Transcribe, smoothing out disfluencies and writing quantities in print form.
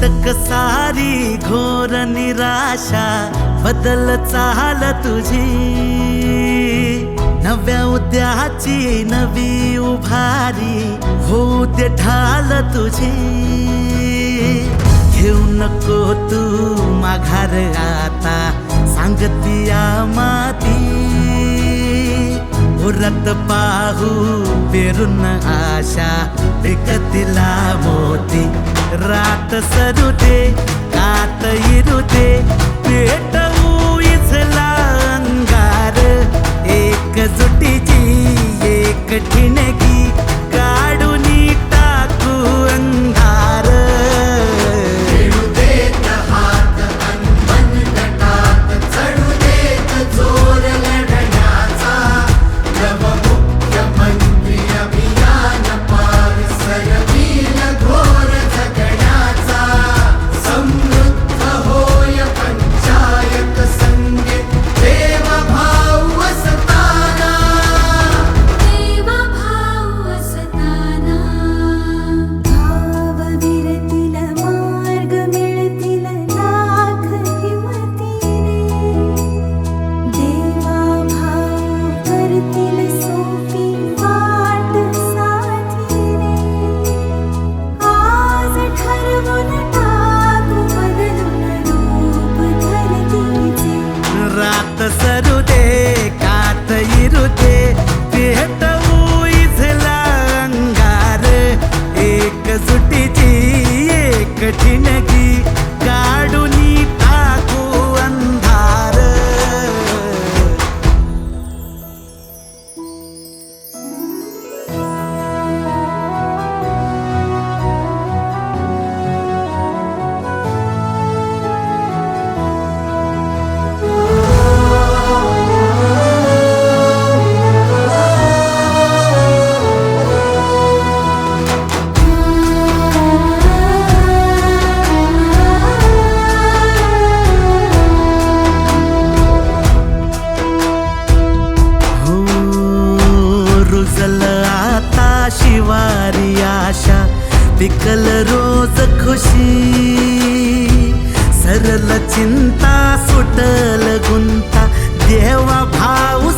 अटक सारी घोर निराशा बदल चाल तुझी, नव्या उद्याची नवी उभारी होऊ दे ढाल तुझी। घेऊ नको तू माघार आता सांगतिया माती, उरत पाहू पेरून आशा विकतिला मोती। रात सरू दे कात इरू दे पेटवू इथला अंगार, एकजुटीची एक ठिणगी काढून टाकू अंधार। खेळू देत हात अनमन गटात, चढू देत जोर लढण्याचा। नवमुख्यमंत्री अभियान पार सरवील घोर जगण्याचा। समृद्ध होय पंचायत संगीत देवभाव असताना, देवभाव असताना। भाव विरतील मार्ग मिळतील लाख हिमतीने, देवाभाव करतील सोपी वाट साथीने। आज ठरवून टाकू बदलून रूप धरतीचे, रात सरू दे कात इरू दे पेटवू इथला अंगार, एकजुटीची एक ठिणगी काढून टाकू अंधार। रुजल आता शिवारी आशा, पिकल रोज खुशी। सरल चिंता सुटल गुंता देवा भाऊ